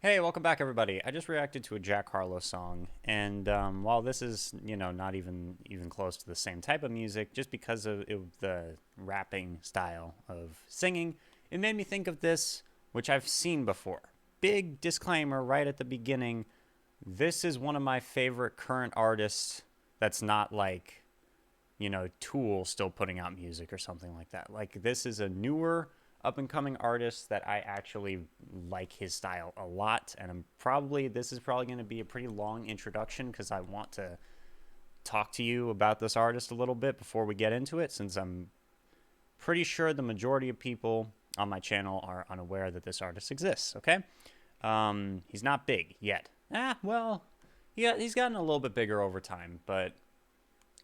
Hey, welcome back, everybody. I just reacted to a Jack Harlow song, and while this is, not even close to the same type of music, just because of the rapping style of singing, it made me think of this, which I've seen before. Big disclaimer right at the beginning, this is one of my favorite current artists that's not like, Tool still putting out music or something like that. Like, this is a newer up-and-coming artist that I actually like his style a lot, and this is probably going to be a pretty long introduction because I want to talk to you about this artist a little bit before we get into it, since I'm pretty sure the majority of people on my channel are unaware that this artist exists, okay? He's not big yet. He's gotten a little bit bigger over time, but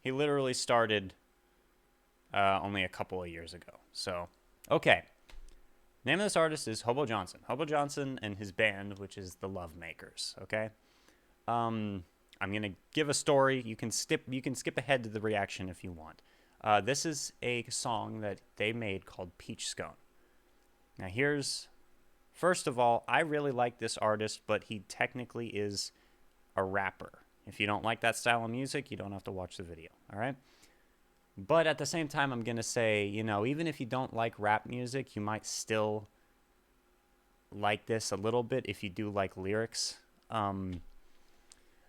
he literally started only a couple of years ago. So, okay. Name of this artist is Hobo Johnson. Hobo Johnson and his band, which is the Lovemakers, okay? I'm going to give a story. You can skip ahead to the reaction if you want. This is a song that they made called Peach Scone. Now first of all, I really like this artist, but he technically is a rapper. If you don't like that style of music, you don't have to watch the video, all right? But at the same time, I'm going to say, even if you don't like rap music, you might still like this a little bit if you do like lyrics.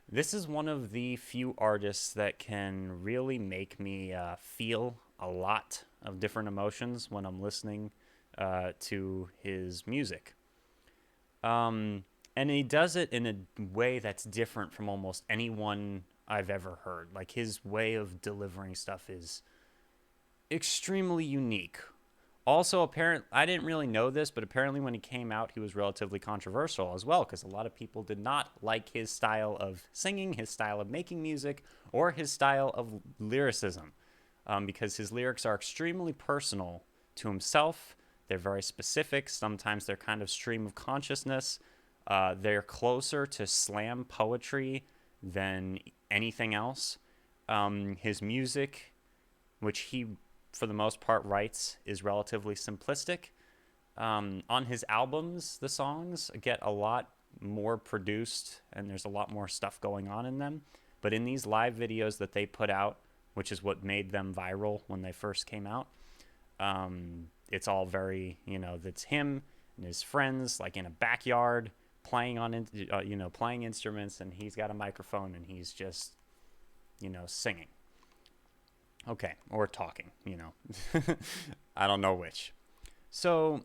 This is one of the few artists that can really make me feel a lot of different emotions when I'm listening to his music. And he does it in a way that's different from almost anyone I've ever heard. Like, his way of delivering stuff is extremely unique. Also, I didn't really know this, but apparently when he came out, he was relatively controversial as well, because a lot of people did not like his style of singing, his style of making music, or his style of lyricism, because his lyrics are extremely personal to himself. They're very specific. Sometimes they're kind of stream of consciousness. They're closer to slam poetry than anything else. His music, which he for the most part writes, is relatively simplistic. On his albums, the songs get a lot more produced and there's a lot more stuff going on in them. But in these live videos that they put out, which is what made them viral when they first came out, it's all very, that's him and his friends, like in a backyard, playing playing instruments, and he's got a microphone and he's just, singing. Okay, or talking, I don't know which. So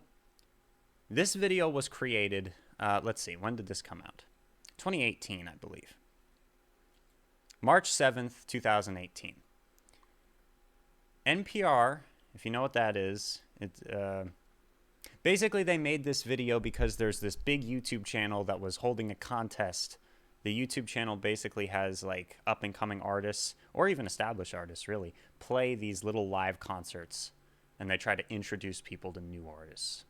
this video was created, let's see, when did this come out? 2018, I believe. March 7th, 2018. NPR, if you know what that is, basically, they made this video because there's this big YouTube channel that was holding a contest. The YouTube channel basically has, like, up-and-coming artists, or even established artists, really, play these little live concerts, and they try to introduce people to new artists.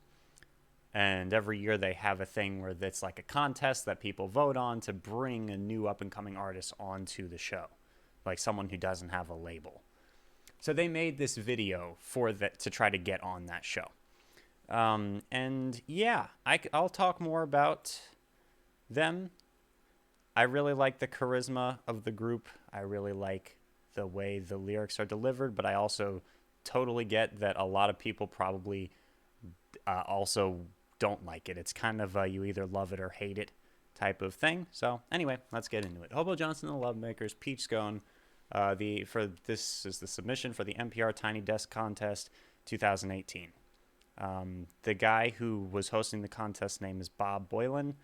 And every year they have a thing where it's like a contest that people vote on to bring a new up-and-coming artist onto the show, like someone who doesn't have a label. So they made this video to try to get on that show. And yeah, I'll talk more about them. I really like the charisma of the group. I really like the way the lyrics are delivered, but I also totally get that a lot of people probably also don't like it. It's kind of you either love it or hate it type of thing. So anyway, let's get into it. Hobo Johnson and the Lovemakers, Peach Scone. This is the submission for the NPR Tiny Desk Contest 2018. The guy who was hosting the contest name is Bob Boylan,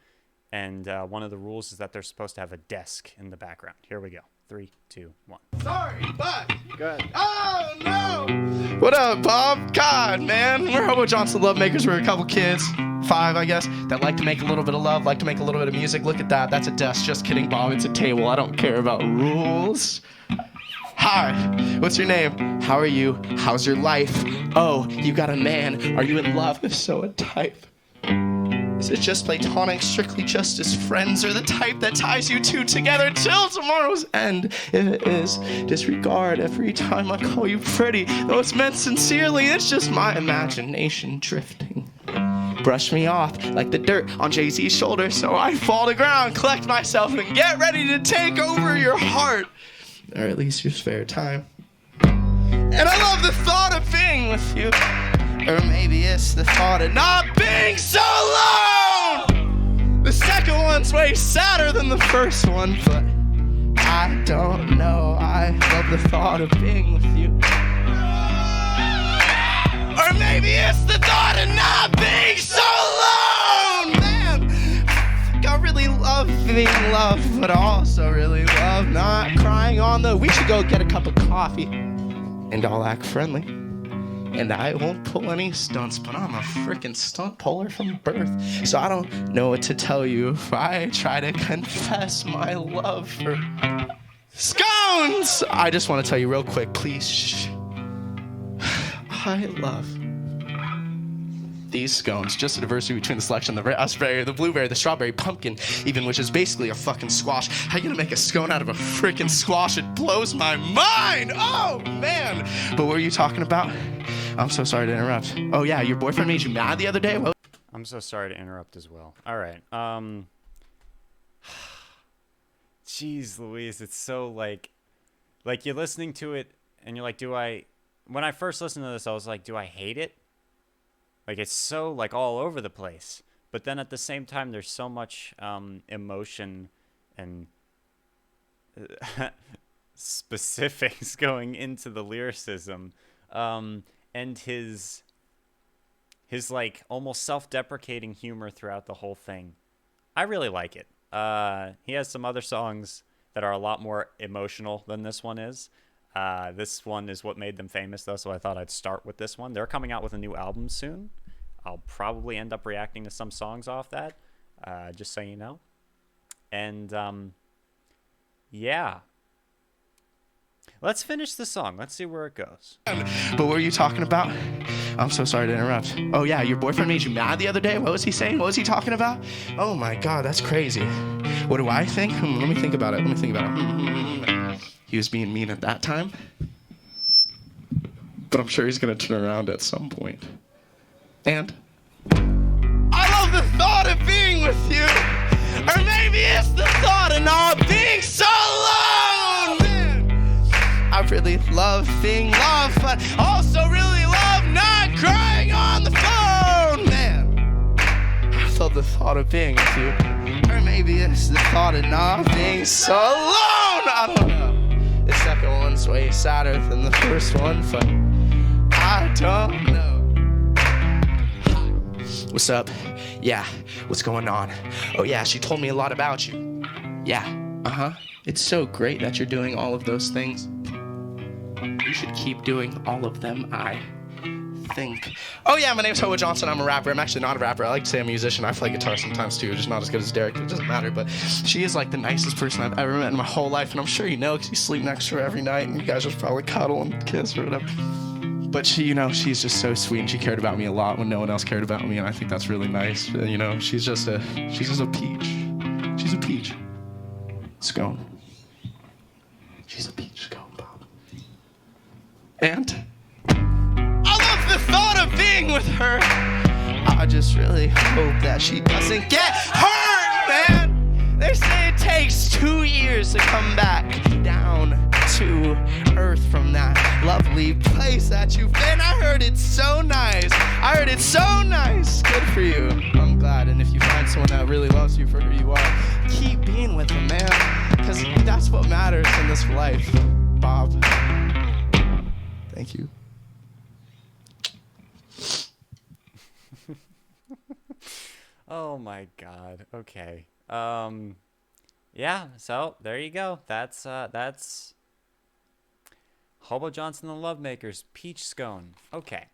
and one of the rules is that they're supposed to have a desk in the background. Here we go. 3, 2, 1. Sorry, but... Good. Oh, no! What up, Bob? God, man. We're Hobo Johnson Lovemakers. We're a couple kids, 5, I guess, that like to make a little bit of love, like to make a little bit of music. Look at that. That's a desk. Just kidding, Bob. It's a table. I don't care about rules. Hi, what's your name? How are you? How's your life? Oh, you got a man. Are you in love? If so, a type. Is it just platonic, strictly just as friends, or the type that ties you two together till tomorrow's end? If it is, disregard every time I call you pretty. Though it's meant sincerely, it's just my imagination drifting. brush me off like the dirt on Jay-Z's shoulder. So I fall to ground, collect myself, and get ready to take over your heart. Or at least your spare time. And I love the thought of being with you. Or maybe it's the thought of not being so alone. The second one's way sadder than the first one, but I don't know. I love the thought of being with you. Or maybe it's the thought of not being so alone. Man, I really love being loved, but I also really love not crying on the we should go get a cup of coffee. And I'll act friendly. And I won't pull any stunts, but I'm a freaking stunt puller from birth. So I don't know what to tell you if I try to confess my love for scones. I just want to tell you real quick, please. Shh. I love these scones. Just a diversity between the selection, the raspberry, the blueberry, the strawberry, pumpkin, even, which is basically a fucking squash. How you gonna make a scone out of a freaking squash? It blows my mind. Oh, man. But what were you talking about? I'm so sorry to interrupt. Oh, yeah, your boyfriend made you mad the other day? What? I'm so sorry to interrupt as well. All right. Jeez Louise, it's so like you're listening to it and you're like, when I first listened to this, I was like, do I hate it? Like, it's so like all over the place. But then at the same time, there's so much emotion and specifics going into the lyricism. And his like almost self-deprecating humor throughout the whole thing. I really like it. He has some other songs that are a lot more emotional than this one is. This one is what made them famous, though, so I thought I'd start with this one. They're coming out with a new album soon. I'll probably end up reacting to some songs off that, just so you know. And, yeah. Let's finish the song. Let's see where it goes. But what were you talking about? I'm so sorry to interrupt. Oh, yeah, your boyfriend made you mad the other day? What was he saying? What was he talking about? Oh, my God, that's crazy. What do I think? Let me think about it. He was being mean at that time. But I'm sure he's going to turn around at some point. And I love the thought of being with you. Or maybe it's the thought of not being so alone. Man, I really love being loved, but also really love not crying on the phone. Man, I love the thought of being with you. Or maybe it's the thought of not being so alone. I don't know. The second one's way sadder than the first one, but I don't know. What's up? Yeah, what's going on? Oh yeah, she told me a lot about you. Yeah, It's so great that you're doing all of those things. You should keep doing all of them, I think. Oh yeah, my name's Hobo Johnson. I'm a rapper. I'm actually not a rapper. I like to say I'm a musician. I play guitar sometimes too, just not as good as Derek. It doesn't matter, but she is like the nicest person I've ever met in my whole life, and I'm sure you know because you sleep next to her every night, and you guys just probably cuddle and kiss or whatever. But she, she's just so sweet, and she cared about me a lot when no one else cared about me, and I think that's really nice. She's just a peach. She's a peach. Scone. She's a peach scone, Bob. And I love the thought of being with her. I just really hope that she doesn't get hurt, man. They say it takes 2 years to come back down to earth from that lovely place that you've been. I heard it's so nice. Good for you. I'm glad. And if you find someone that really loves you for who you are, keep being with them, man. Because that's what matters in this life, Bob. Thank you. Oh my God. Okay. Yeah, so there you go. That's Hobo Johnson and the Lovemakers, Peach Scone. Okay,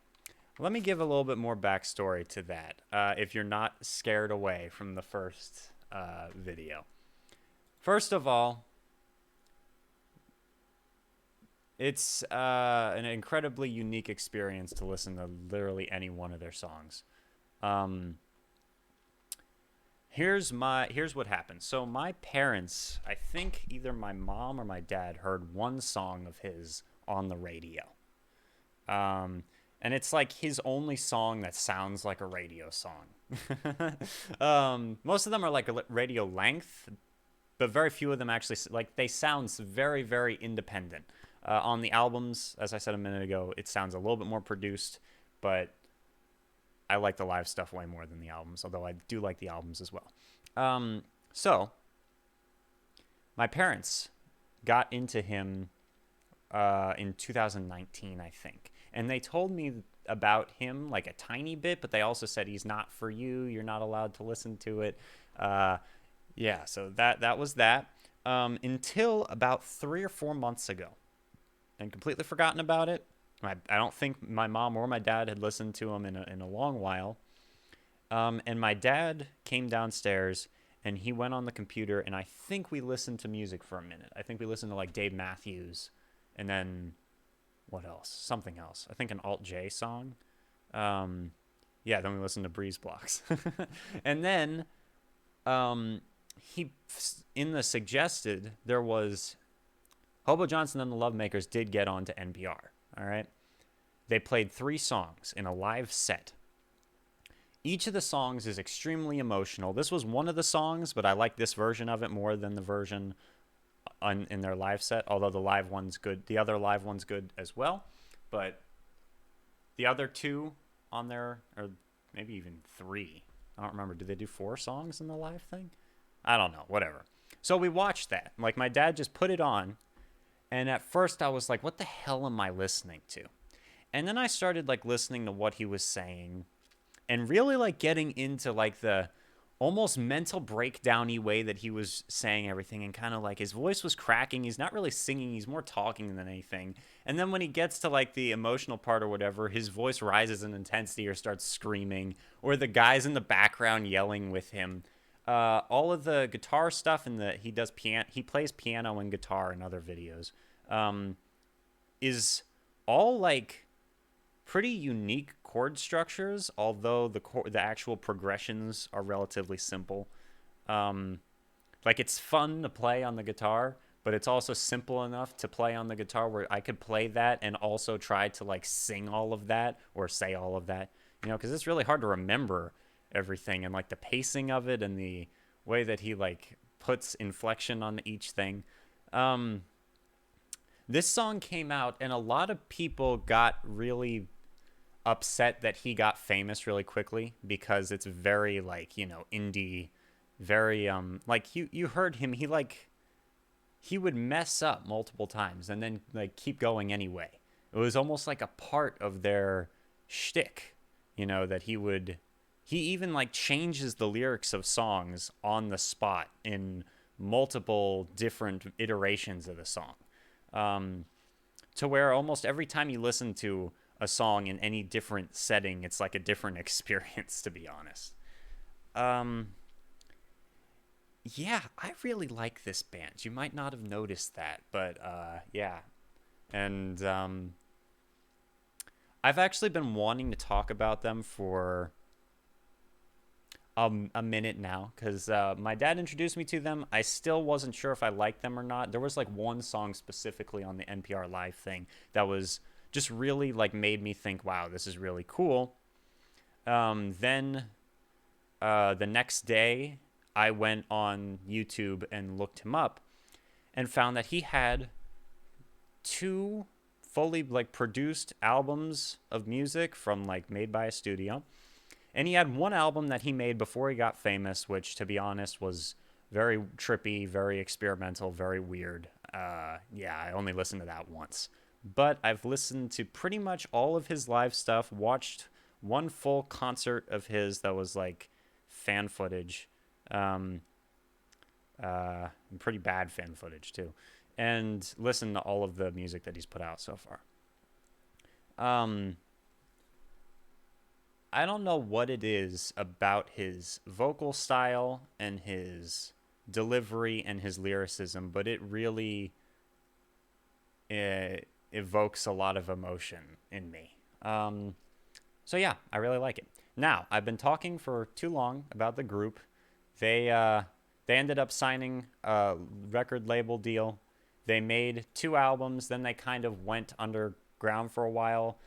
let me give a little bit more backstory to that, if you're not scared away from the first video. First of all, it's an incredibly unique experience to listen to literally any one of their songs. Here's what happened. So my parents, I think either my mom or my dad heard one song of his on the radio. and it's like his only song that sounds like a radio song. Most of them are like a radio length, but very few of them actually like they sound very very independent. On the albums, as I said a minute ago, it sounds a little bit more produced, but I like the live stuff way more than the albums, although I do like the albums as well. So my parents got into him in 2019, I think, and they told me about him like a tiny bit, but they also said he's not for you. You're not allowed to listen to it. Yeah, so that was that until about 3 or 4 months ago, and completely forgotten about it. I don't think my mom or my dad had listened to him in a long while. And my dad came downstairs and he went on the computer, and I think we listened to music for a minute. I think we listened to like Dave Matthews, and then what else? Something else. I think an Alt J song. Yeah, then we listened to Breeze Blocks. And then he, in the suggested, there was Hobo Johnson and the Lovemakers did get onto NPR. All right. They played 3 songs in a live set. Each of the songs is extremely emotional. This was one of the songs, but I like this version of it more than the version in their live set, although the live one's good. The other live one's good as well. But the other 2 on there, or maybe even 3. I don't remember. Did they do 4 songs in the live thing? I don't know. Whatever. So we watched that. Like, my dad just put it on, and at first I was like, what the hell am I listening to? And then I started like listening to what he was saying and really like getting into like the almost mental breakdowny way that he was saying everything, and kind of like his voice was cracking. He's not really singing, he's more talking than anything. And then when he gets to like the emotional part or whatever, his voice rises in intensity or starts screaming, or the guys in the background yelling with him. All of the guitar stuff and he plays piano and guitar in other videos, is all like pretty unique chord structures, although the actual progressions are relatively simple. Like, it's fun to play on the guitar, but it's also simple enough to play on the guitar where I could play that and also try to like sing all of that or say all of that, because it's really hard to remember everything, and like the pacing of it and the way that he like puts inflection on each thing. This song came out and a lot of people got really upset that he got famous really quickly, because it's very like, indie, very like you heard him, he would mess up multiple times and then like keep going anyway. It was almost like a part of their shtick, that he even like changes the lyrics of songs on the spot in multiple different iterations of the song, to where almost every time you listen to a song in any different setting, it's like a different experience, to be honest. Yeah, I really like this band. You might not have noticed that, but yeah. And I've actually been wanting to talk about them for a minute now, because my dad introduced me to them. I still wasn't sure if I liked them or not. There was like one song specifically on the NPR live thing that was just really like made me think, wow, this is really cool. Then the next day I went on YouTube and looked him up and found that he had 2 fully like produced albums of music from like made by a studio. And he had 1 album that he made before he got famous, which, to be honest, was very trippy, very experimental, very weird. Yeah, I only listened to that once. But I've listened to pretty much all of his live stuff, watched 1 full concert of his that was like fan footage. Pretty bad fan footage, too. And listened to all of the music that he's put out so far. I don't know what it is about his vocal style and his delivery and his lyricism, but it really evokes a lot of emotion in me. So yeah, I really like it. Now, I've been talking for too long about the group. They ended up signing a record label deal. They made 2 albums, then they kind of went underground for a while.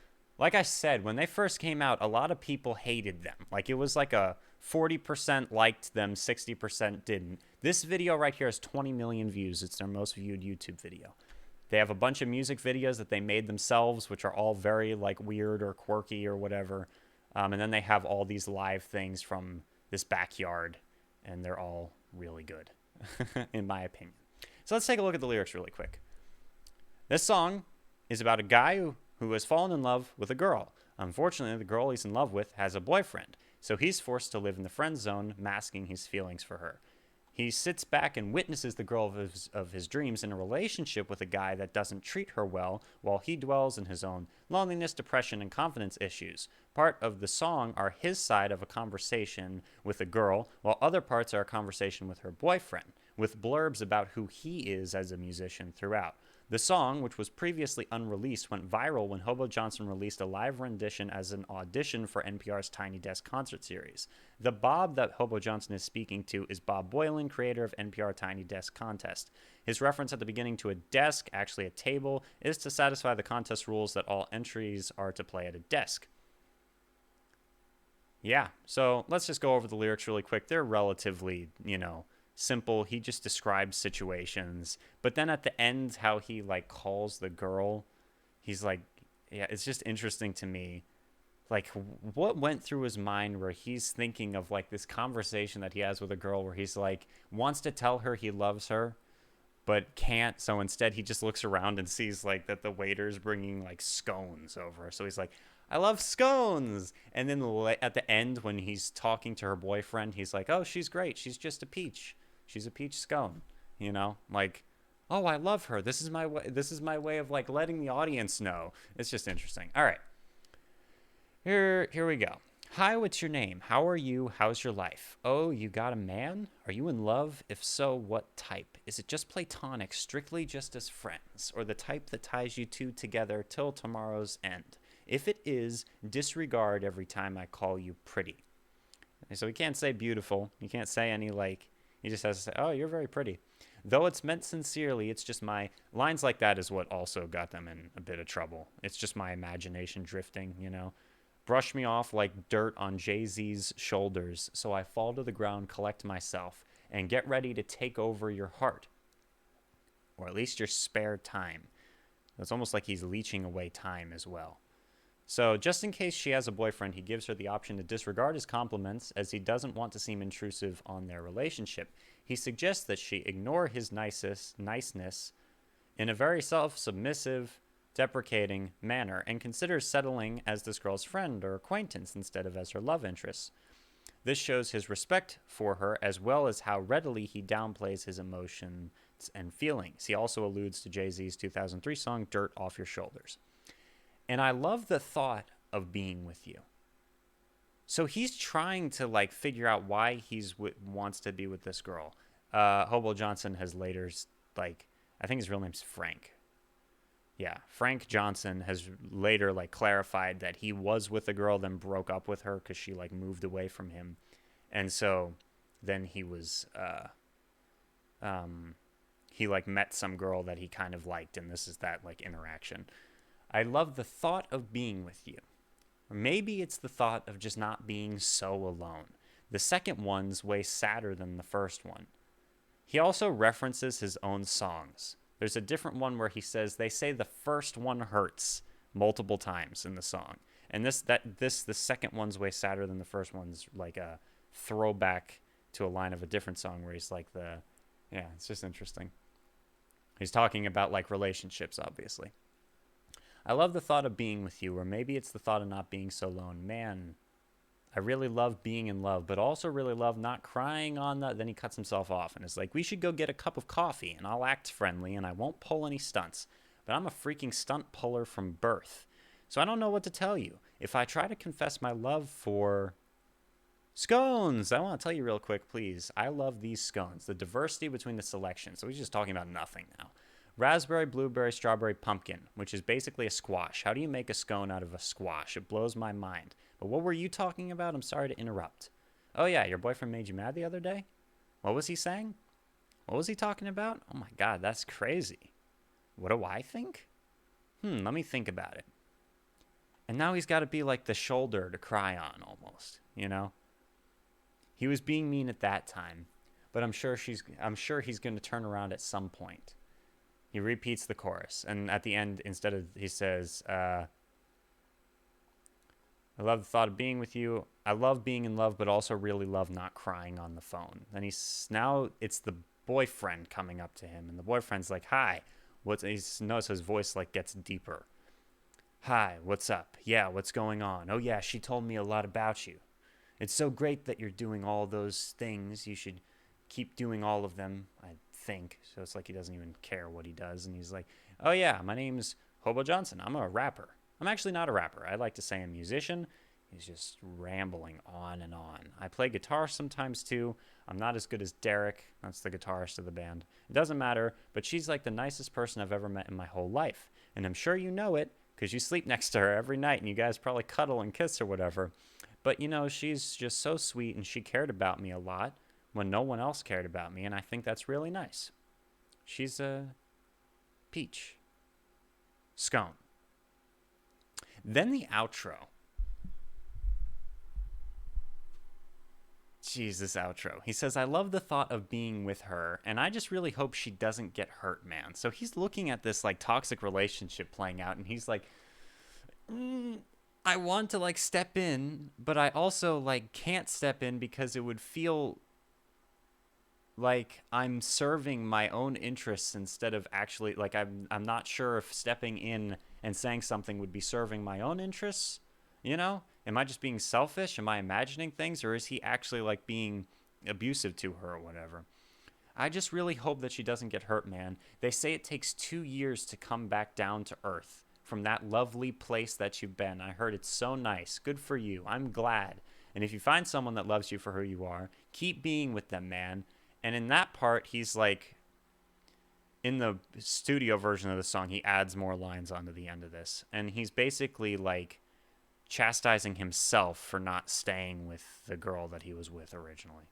Like I said, when they first came out, a lot of people hated them. Like it was like a 40% liked them, 60% didn't. This video right here has 20 million views. It's their most viewed YouTube video. They have a bunch of music videos that they made themselves, which are all very like weird or quirky or whatever. And then they have all these live things from this backyard, and they're all really good, in my opinion. So let's take a look at the lyrics really quick. This song is about a guy who has fallen in love with a girl. Unfortunately, the girl he's in love with has a boyfriend, so he's forced to live in the friend zone, masking his feelings for her. He sits back and witnesses the girl of his dreams in a relationship with a guy that doesn't treat her well, while he dwells in his own loneliness, depression, and confidence issues. Part of the song are his side of a conversation with a girl, while other parts are a conversation with her boyfriend, with blurbs about who he is as a musician throughout. The song, which was previously unreleased, went viral when Hobo Johnson released a live rendition as an audition for NPR's Tiny Desk concert series. The Bob that Hobo Johnson is speaking to is Bob Boilen, creator of NPR Tiny Desk Contest. His reference at the beginning to a desk, actually a table, is to satisfy the contest rules that all entries are to play at a desk. Yeah, so let's just go over the lyrics really quick. They're relatively, simple. He just describes situations, but then at the end, how he like calls the girl, he's like, yeah, it's just interesting to me, like what went through his mind where he's thinking of like this conversation that he has with a girl where he's like wants to tell her he loves her but can't, so instead he just looks around and sees like that the waiter's bringing like scones over, so he's like, I love scones. And then at the end when he's talking to her boyfriend, he's like, oh, she's great, she's just a peach. She's a peach scone, like, oh, I love her. This is my way. This is my way of like letting the audience know. It's just interesting. All right, here we go. Hi, what's your name? How are you? How's your life? Oh, you got a man? Are you in love? If so, what type? Is it just platonic, strictly just as friends, or the type that ties you two together till tomorrow's end? If it is, disregard every time I call you pretty. So he can't say beautiful. He can't say any like. He just has to say, oh, you're very pretty. Though it's meant sincerely, it's just my... Lines like that is what also got them in a bit of trouble. It's just my imagination drifting, Brush me off like dirt on Jay-Z's shoulders, so I fall to the ground, collect myself, and get ready to take over your heart. Or at least your spare time. It's almost like he's leeching away time as well. So, just in case she has a boyfriend, he gives her the option to disregard his compliments, as he doesn't want to seem intrusive on their relationship. He suggests that she ignore his niceness in a very self-submissive, deprecating manner, and considers settling as this girl's friend or acquaintance instead of as her love interest. This shows his respect for her, as well as how readily he downplays his emotions and feelings. He also alludes to Jay-Z's 2003 song, Dirt Off Your Shoulders. And I love the thought of being with you. So he's trying to like figure out why he's wants to be with this girl. Hobo Johnson has later like, I think his real name's Frank. Yeah, Frank Johnson has later like clarified that he was with a girl, then broke up with her because she like moved away from him, and so then he was he like met some girl that he kind of liked, and this is that like interaction. I love the thought of being with you. Or maybe it's the thought of just not being so alone. The second one's way sadder than the first one. He also references his own songs. There's a different one where he says, they say the first one hurts multiple times in the song. And the second one's way sadder than the first one's like a throwback to a line of a different song where he's like it's just interesting. He's talking about like relationships, obviously. I love the thought of being with you, or maybe it's the thought of not being so alone. Man, I really love being in love, but also really love not crying on the... Then he cuts himself off and is like, we should go get a cup of coffee, and I'll act friendly, and I won't pull any stunts. But I'm a freaking stunt puller from birth. So I don't know what to tell you. If I try to confess my love for... Scones! I want to tell you real quick, please. I love these scones. The diversity between the selections. So he's just talking about nothing now. Raspberry, blueberry, strawberry, pumpkin, which is basically a squash. How do you make a scone out of a squash? It blows my mind. But what were you talking about? I'm sorry to interrupt. Oh yeah, your boyfriend made you mad the other day? What was he saying? What was he talking about? Oh my god, that's crazy. What do I think? Let me think about it. And now he's got to be like the shoulder to cry on almost, you know? He was being mean at that time, but I'm sure he's going to turn around at some point. He repeats the chorus, and at the end, instead of he says, "I love the thought of being with you. I love being in love, but also really love not crying on the phone." And now it's the boyfriend coming up to him, and the boyfriend's like, "Hi, what's?" He notice his voice like gets deeper. "Hi, what's up? Yeah, what's going on? Oh yeah, she told me a lot about you. It's so great that you're doing all those things. You should keep doing all of them, I think." So it's like he doesn't even care what he does. And he's like, "Oh, yeah, my name's Hobo Johnson. I'm a rapper. I'm actually not a rapper. I like to say I'm a musician." He's just rambling on and on. "I play guitar sometimes too. I'm not as good as Derek. That's the guitarist of the band. It doesn't matter, but she's like the nicest person I've ever met in my whole life. And I'm sure you know it because you sleep next to her every night and you guys probably cuddle and kiss or whatever. But, she's just so sweet and she cared about me a lot when no one else cared about me. And I think that's really nice. She's a peach. Scone." Then the outro. Jeez, this outro. He says, "I love the thought of being with her, and I just really hope she doesn't get hurt, man." So he's looking at this like toxic relationship playing out, and he's like, I want to like step in, but I also like can't step in because it would feel like I'm serving my own interests instead of actually like I'm not sure if stepping in and saying something would be serving my own interests, you know? Am I just being selfish? Am I imagining things, or is he actually like being abusive to her or whatever? "I just really hope that she doesn't get hurt, man. They say it takes 2 years to come back down to earth from that lovely place that you've been. I heard it's so nice. Good for you. I'm glad. And if you find someone that loves you for who you are, keep being with them, man." And in that part, he's like, in the studio version of the song, he adds more lines onto the end of this. And he's basically like chastising himself for not staying with the girl that he was with originally.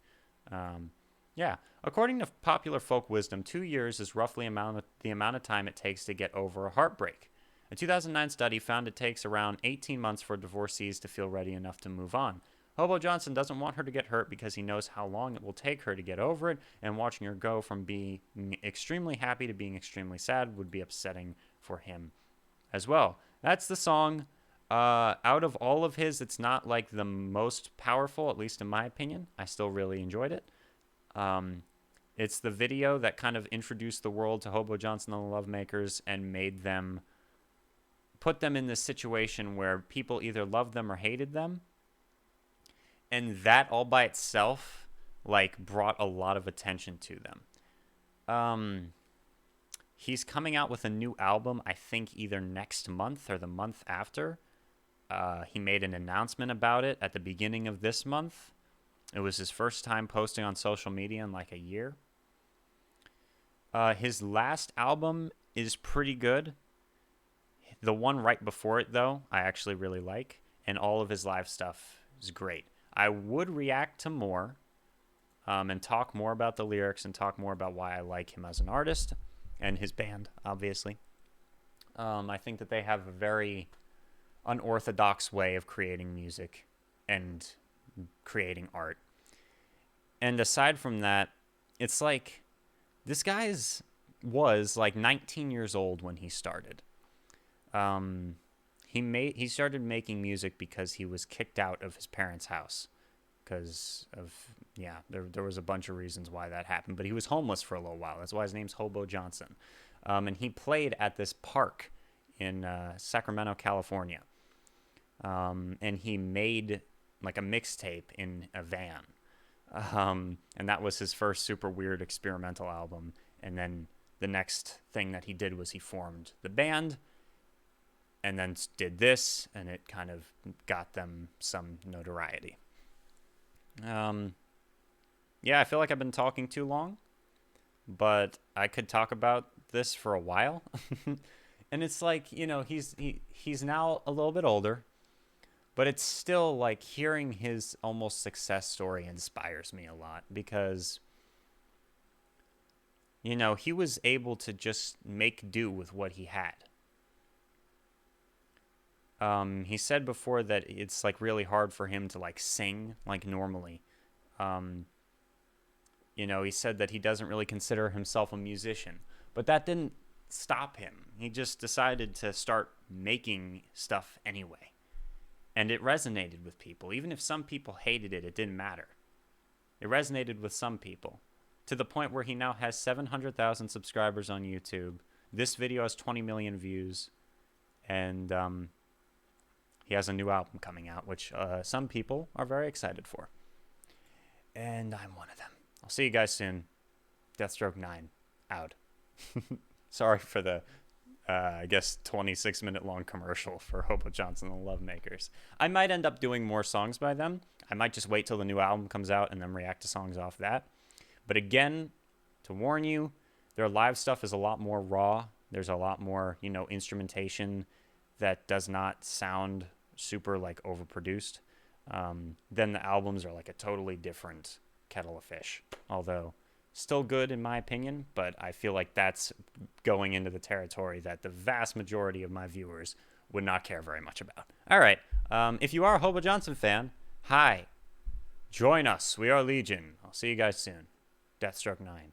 Yeah. According to popular folk wisdom, 2 years is roughly the amount of time it takes to get over a heartbreak. A 2009 study found it takes around 18 months for divorcees to feel ready enough to move on. Hobo Johnson doesn't want her to get hurt because he knows how long it will take her to get over it, and watching her go from being extremely happy to being extremely sad would be upsetting for him as well. That's the song. Out of all of his, it's not like the most powerful, at least in my opinion. I still really enjoyed it. It's the video that kind of introduced the world to Hobo Johnson and the Lovemakers and put them in this situation where people either loved them or hated them. And that all by itself, like, brought a lot of attention to them. He's coming out with a new album, I think either next month or the month after. He made an announcement about it at the beginning of this month. It was his first time posting on social media in like a year. His last album is pretty good. The one right before it, though, I actually really like. And all of his live stuff is great. I would react to more and talk more about the lyrics and talk more about why I like him as an artist and his band, obviously. I think that they have a very unorthodox way of creating music and creating art. And aside from that, it's like this was like 19 years old when he started. He started making music because he was kicked out of his parents' house because of there was a bunch of reasons why that happened, but he was homeless for a little while. That's why his name's Hobo Johnson. And he played at this park in Sacramento, California. And he made like a mixtape in a van. And that was his first super weird experimental album. And then the next thing that he did was he formed the band and then did this, and it kind of got them some notoriety. Yeah, I feel like I've been talking too long, but I could talk about this for a while. And it's like, he's now a little bit older, but it's still like hearing his almost success story inspires me a lot because, he was able to just make do with what he had. He said before that it's like really hard for him to like sing like normally. Um, he said that he doesn't really consider himself a musician, but that didn't stop him. He just decided to start making stuff anyway. And it resonated with people. Even if some people hated it, it didn't matter. It resonated with some people to the point where he now has 700,000 subscribers on YouTube. This video has 20 million views. And he has a new album coming out, which some people are very excited for. And I'm one of them. I'll see you guys soon. Deathstroke 9 out. Sorry for the, I guess, 26-minute long commercial for Hobo Johnson and the Lovemakers. I might end up doing more songs by them. I might just wait till the new album comes out and then react to songs off that. But again, to warn you, their live stuff is a lot more raw. There's a lot more, instrumentation that does not sound super like overproduced. Then the albums are like a totally different kettle of fish. Although still good in my opinion, but I feel like that's going into the territory that the vast majority of my viewers would not care very much about. All right. If you are a Hobo Johnson fan, hi. Join us. We are Legion. I'll see you guys soon. Deathstroke 9.